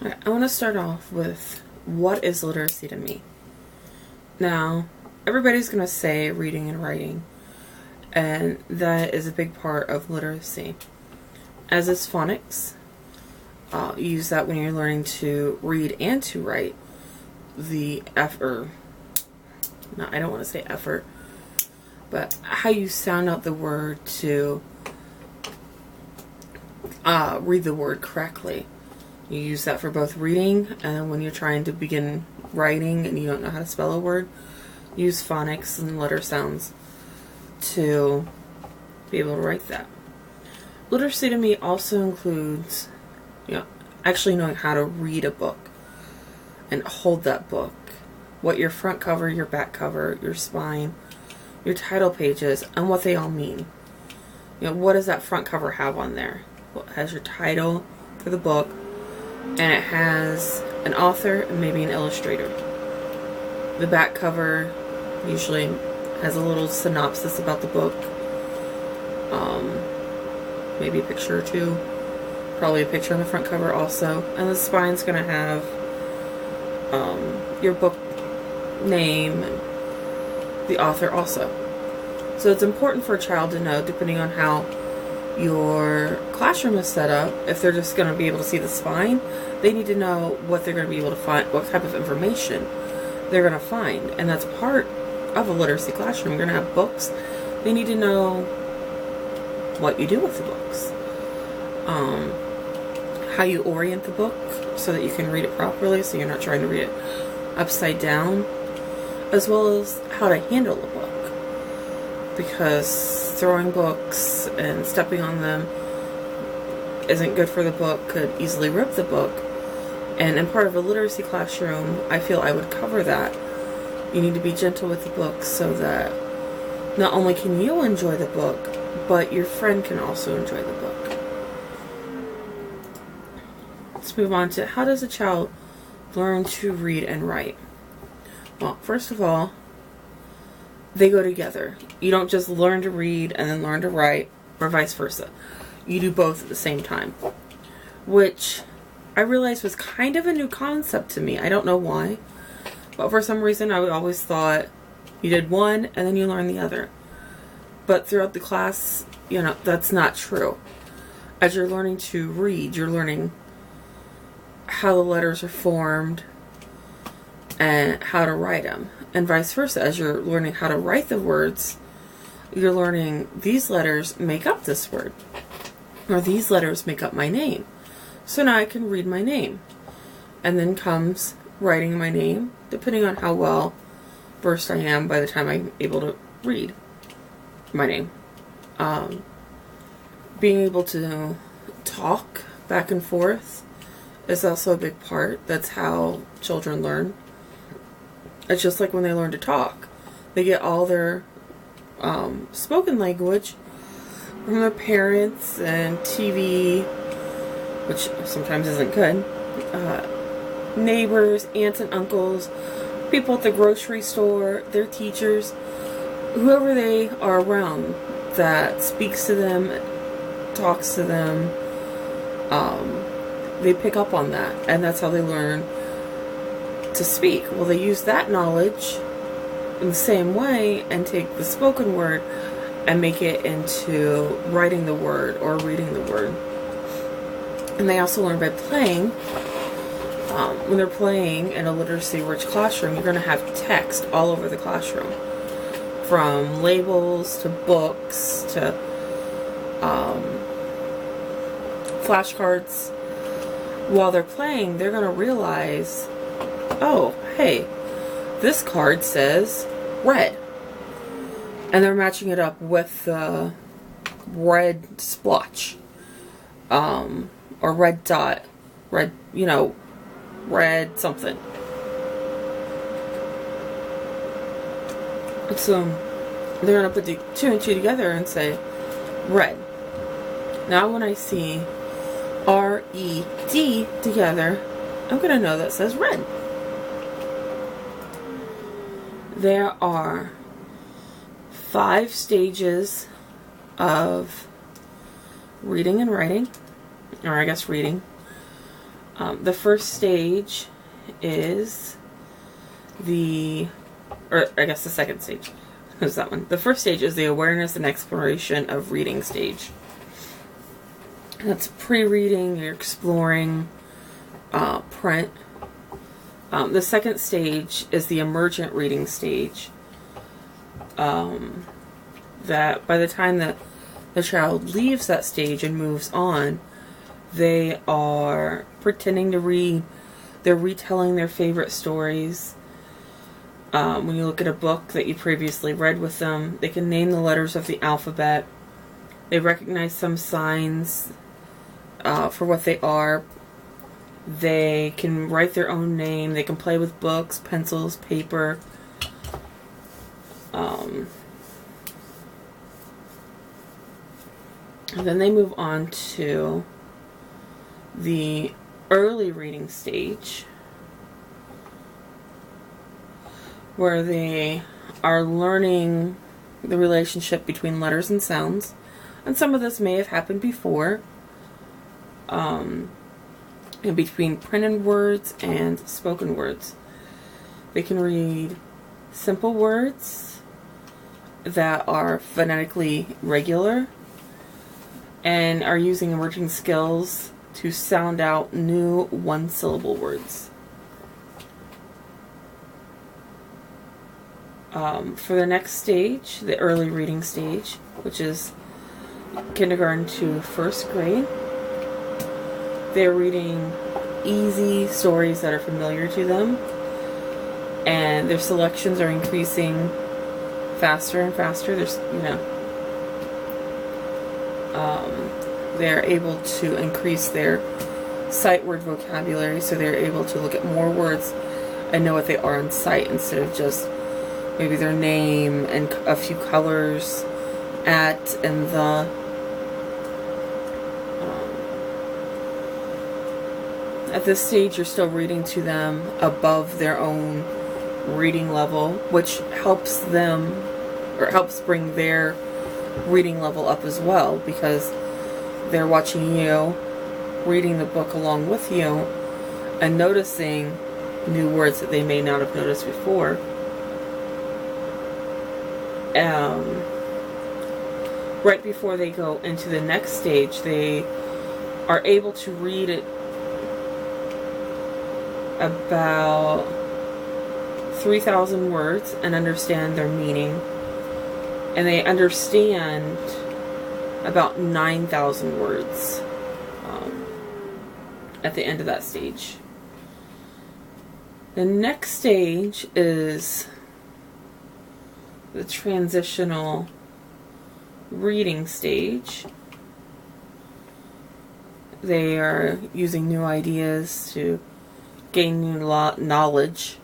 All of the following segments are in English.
I want to start off with what is literacy to me. Now, everybody's going to say reading and writing, and that is a big part of literacy. As is phonics. You use that when you're learning to read and to write. The effort, no, I don't want to say effort, but how you sound out the word to read the word correctly. You use that for both reading and when you're trying to begin writing and you don't know how to spell a word, use phonics and letter sounds to be able to write that. Literacy to me also includes, actually knowing how to read a book and hold that book. What your front cover, your back cover, your spine, your title pages, and what they all mean. What does that front cover have on there? Well, it has your title for the book, and it has an author and maybe an illustrator. The back cover usually has a little synopsis about the book, maybe a picture or two, probably a picture on the front cover also, and the spine's going to have your book name and the author also. So it's important for a child to know, depending on how your classroom is set up, if they're just going to be able to see the spine, they need to know what they're going to be able to find, what type of information they're going to find. And that's part of a literacy classroom. You're going to have books. They need to know what you do with the books. How you orient the book so that you can read it properly, so you're not trying to read it upside down, as well as how to handle a book, because throwing books and stepping on them isn't good for the book, could easily rip the book. And in part of a literacy classroom, I feel I would cover that. You need to be gentle with the book so that not only can you enjoy the book, but your friend can also enjoy the book. Let's move on to, how does a child learn to read and write? Well, first of all, they go together. You don't just learn to read and then learn to write, or vice versa. You do both at the same time, which I realized was kind of a new concept to me. I don't know why, but for some reason I always thought you did one and then you learn the other. But throughout the class, that's not true. As you're learning to read, you're learning how the letters are formed and how to write them, and vice versa. As you're learning how to write the words, you're learning these letters make up this word, or these letters make up my name. So now I can read my name, and then comes writing my name, depending on how well versed I am by the time I'm able to read my name. Being able to talk back and forth is also a big part. That's how children learn. It's just like when they learn to talk. They get all their spoken language from their parents and TV, which sometimes isn't good, neighbors, aunts and uncles, people at the grocery store, their teachers, whoever they are around that speaks to them, talks to them, they pick up on that, and that's how they learn to speak. Well, they use that knowledge in the same way and take the spoken word and make it into writing the word or reading the word. And they also learn by playing. When they're playing in a literacy-rich classroom, you're going to have text all over the classroom, from labels to books to flashcards. While they're playing, they're going to realize, oh, hey, this card says red. And they're matching it up with the red splotch. Or red dot. Red, red something. So they're going to put the two and two together and say red. Now when I see R-E-D together, I'm going to know that says red. There are 5 stages of reading and writing, or I guess reading. The first stage is or I guess the second stage. Who's that one? The first stage is the awareness and exploration of reading stage. That's pre-reading, you're exploring print. The second stage is the emergent reading stage. That by the time that the child leaves that stage and moves on, they are pretending to read. They're retelling their favorite stories. When you look at a book that you previously read with them, they can name the letters of the alphabet. They recognize some signs for what they are. They can write their own name. They can play with books, pencils, paper. And then they move on to the early reading stage, where they are learning the relationship between letters and sounds. And some of this may have happened before. Between printed words and spoken words. They can read simple words that are phonetically regular and are using emerging skills to sound out new one-syllable words. For the next stage, the early reading stage, which is kindergarten to first grade, they're reading easy stories that are familiar to them, and their selections are increasing faster and faster. They're able to increase their sight word vocabulary, so they're able to look at more words and know what they are in sight instead of just maybe their name and a few colors, at and the. At this stage, you're still reading to them above their own reading level, which helps them, or helps bring their reading level up as well, because they're watching you, reading the book along with you, and noticing new words that they may not have noticed before. Right before they go into the next stage, they are able to read it about 3,000 words and understand their meaning. And they understand about 9,000 words at the end of that stage. The next stage is the transitional reading stage. They are using new ideas to gain new knowledge.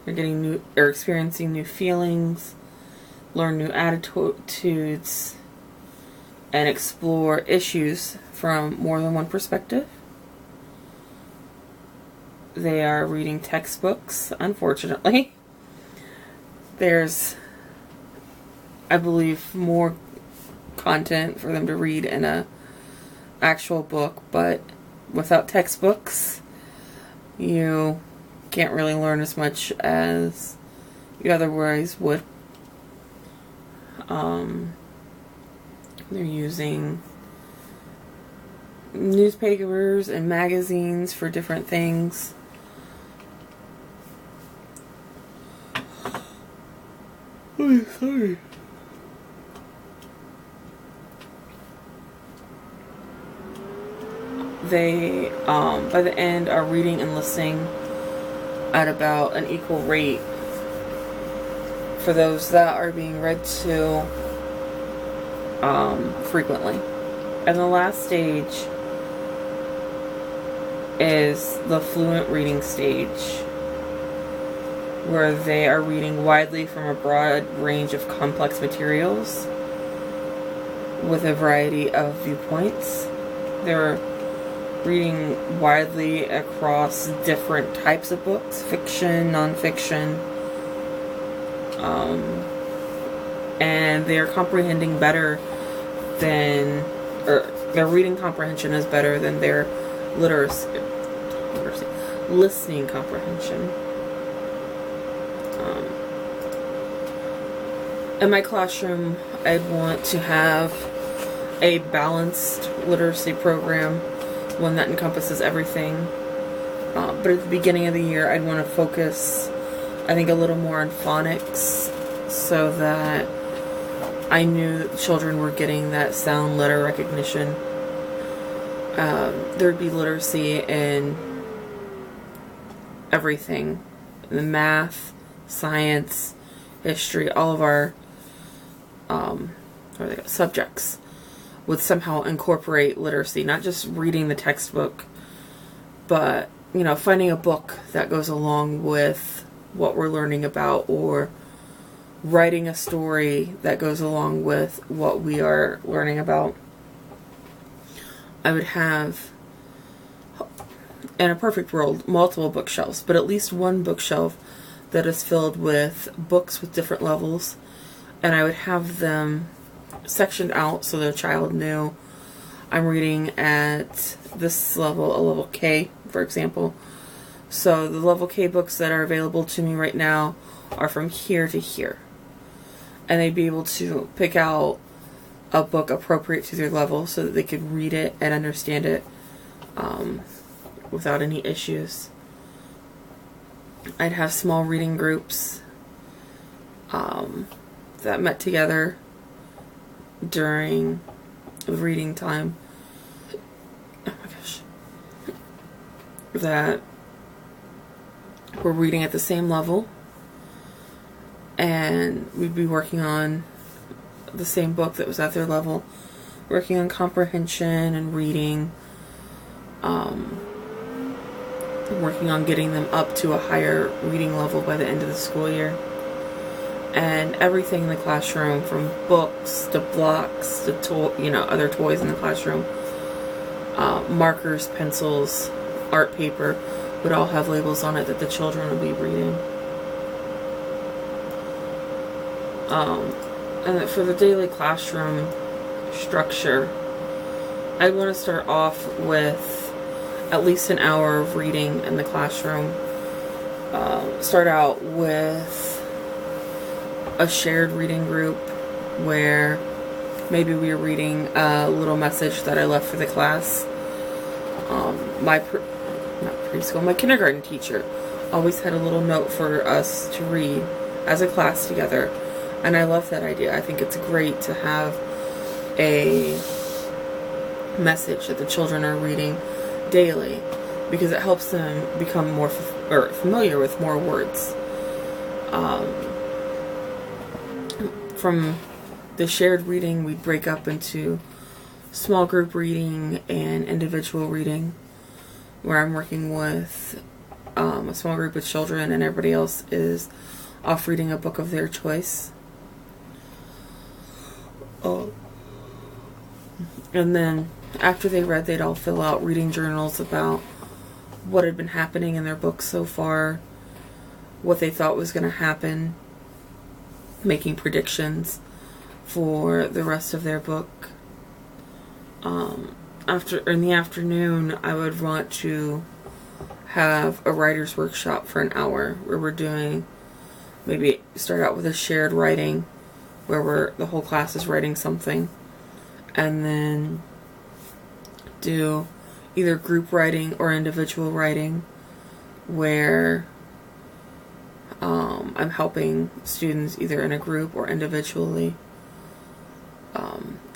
They're experiencing new feelings, learn new attitudes, and explore issues from more than one perspective. They are reading textbooks, unfortunately. There's, I believe, more content for them to read in a actual book, but without textbooks, you can't really learn as much as you otherwise would. They're using newspapers and magazines for different things. Oh, sorry. They, by the end, are reading and listening at about an equal rate for those that are being read to frequently. And the last stage is the fluent reading stage, where they are reading widely from a broad range of complex materials with a variety of viewpoints. They're reading widely across different types of books, fiction, nonfiction, and they're comprehending better than, or their reading comprehension is better than their literacy. literacy, listening comprehension. In my classroom, I'd want to have a balanced literacy program, one that encompasses everything. But at the beginning of the year, I'd want to focus, I think, a little more on phonics, so that I knew that the children were getting that sound letter recognition. There'd be literacy in everything. The math, science, history, all of our subjects would somehow incorporate literacy, not just reading the textbook, but, you know, finding a book that goes along with what we're learning about, or writing a story that goes along with what we are learning about. I would have, in a perfect world, multiple bookshelves, but at least one bookshelf that is filled with books with different levels, and I would have them sectioned out so the child knew I'm reading at this level, a level K, for example. So the level K books that are available to me right now are from here to here. And they'd be able to pick out a book appropriate to their level so that they could read it and understand it without any issues. I'd have small reading groups that met together during reading time. Oh my gosh. That were reading at the same level, and we'd be working on the same book that was at their level, working on comprehension and reading, working on getting them up to a higher reading level by the end of the school year. And everything in the classroom, from books to blocks to other toys in the classroom, markers, pencils, art paper, would all have labels on it that the children would be reading. And for the daily classroom structure, I want to start off with at least an hour of reading in the classroom. Start out with a shared reading group where maybe we were reading a little message that I left for the class. My kindergarten teacher always had a little note for us to read as a class together, and I love that idea. I think it's great to have a message that the children are reading daily, because it helps them become more familiar with more words. From the shared reading, we'd break up into small group reading and individual reading, where I'm working with a small group of children and everybody else is off reading a book of their choice. And then after they read, they'd all fill out reading journals about what had been happening in their book so far, what they thought was going to happen, making predictions for the rest of their book. In the afternoon, I would want to have a writer's workshop for an hour, where we're doing, maybe start out with a shared writing, where the whole class is writing something, and then do either group writing or individual writing, where I'm helping students either in a group or individually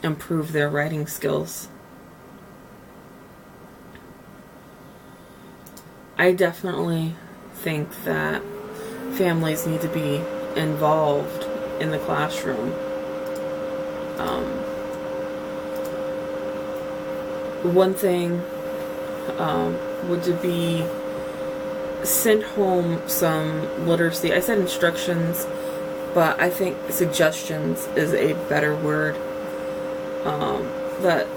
improve their writing skills. I definitely think that families need to be involved in the classroom. One thing would to be send home some literacy. I said instructions, but I think suggestions is a better word. That,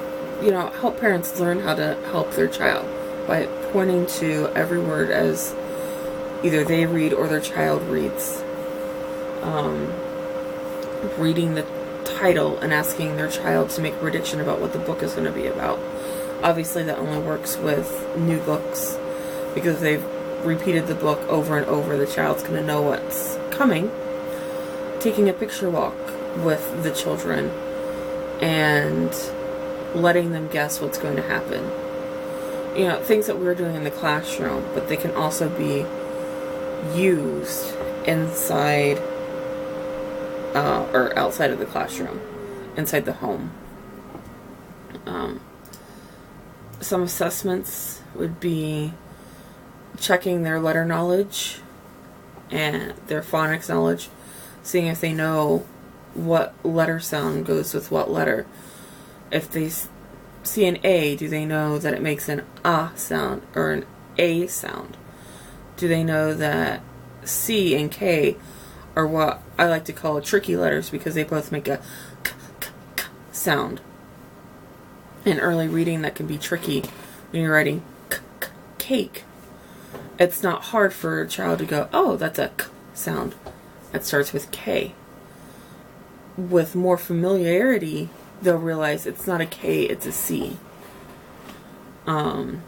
help parents learn how to help their child by pointing to every word as either they read or their child reads. Reading the title and asking their child to make a prediction about what the book is going to be about. Obviously that only works with new books, because they've repeated the book over and over, the child's going to know what's coming. Taking a picture walk with the children and letting them guess what's going to happen. Things that we're doing in the classroom, but they can also be used inside or outside of the classroom, inside the home. Some assessments would be checking their letter knowledge and their phonics knowledge, seeing if they know what letter sound goes with what letter. If they see an A, do they know that it makes an A sound or an A sound? Do they know that C and K are what I like to call tricky letters, because they both make a k, k, k sound? In early reading, that can be tricky when you're writing k, k, cake. It's not hard for a child to go, oh, that's a k sound. It starts with K. With more familiarity, they'll realize it's not a K, it's a C. Another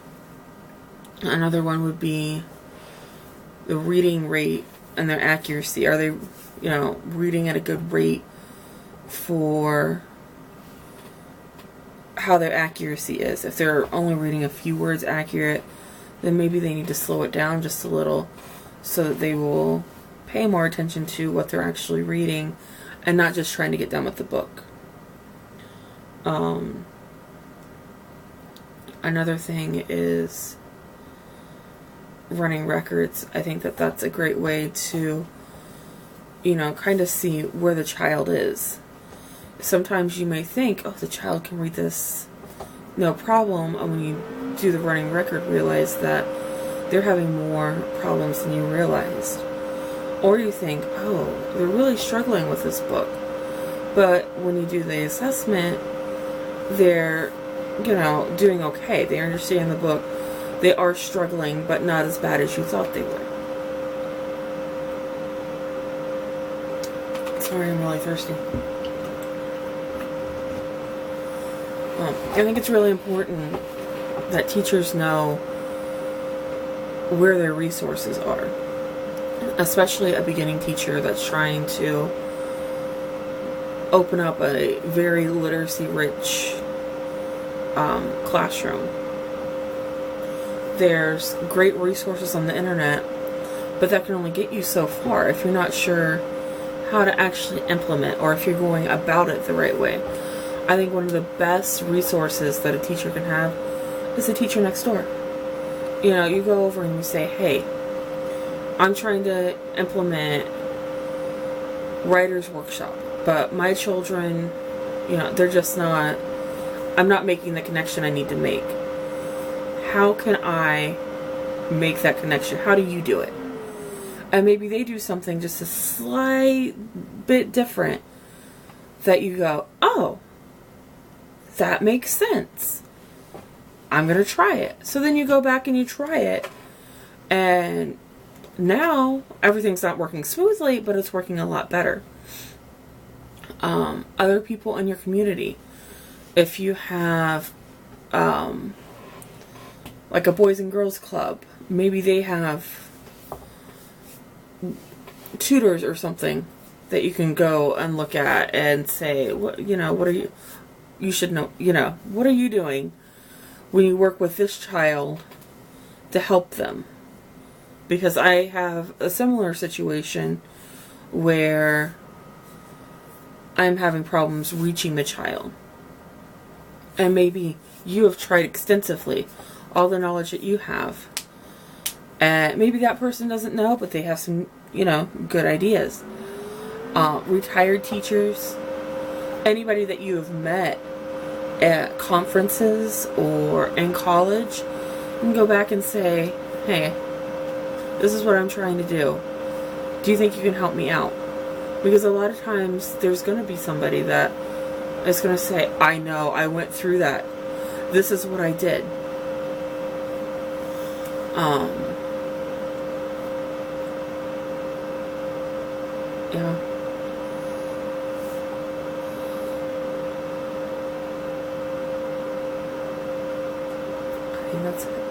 one would be the reading rate and their accuracy. Are they, reading at a good rate for how their accuracy is? If they're only reading a few words accurate, then maybe they need to slow it down just a little so that they will pay more attention to what they're actually reading and not just trying to get done with the book. Another thing is running records. I think that that's a great way to, kind of see where the child is. Sometimes you may think, oh, the child can read this no problem, and when you do the running record, realize that they're having more problems than you realized. Or you think, oh, they're really struggling with this book. But when you do the assessment, they're, doing okay. They understand the book. They are struggling, but not as bad as you thought they were. Sorry, I'm really thirsty. I think it's really important that teachers know where their resources are. Especially a beginning teacher that's trying to open up a very literacy-rich classroom. There's great resources on the internet, but that can only get you so far if you're not sure how to actually implement, or if you're going about it the right way. I think one of the best resources that a teacher can have is the teacher next door. You go over and you say, hey, I'm trying to implement writer's workshop, but my children, they're just not, I'm not making the connection I need to make. How can I make that connection? How do you do it? And maybe they do something just a slight bit different that you go, oh, that makes sense. I'm going to try it. So then you go back and you try it, and now everything's not working smoothly, but it's working a lot better. Other people in your community, if you have like a boys and girls club, maybe they have tutors or something that you can go and look at and say, what are you should know, what are you doing when you work with this child to help them? Because I have a similar situation where I'm having problems reaching the child. And maybe you have tried extensively all the knowledge that you have. And maybe that person doesn't know, but they have some, good ideas. Retired teachers, anybody that you have met at conferences or in college, you can go back and say, hey, this is what I'm trying to do. Do you think you can help me out? Because a lot of times there's going to be somebody that is going to say, I know, I went through that. This is what I did. Yeah. I think that's it.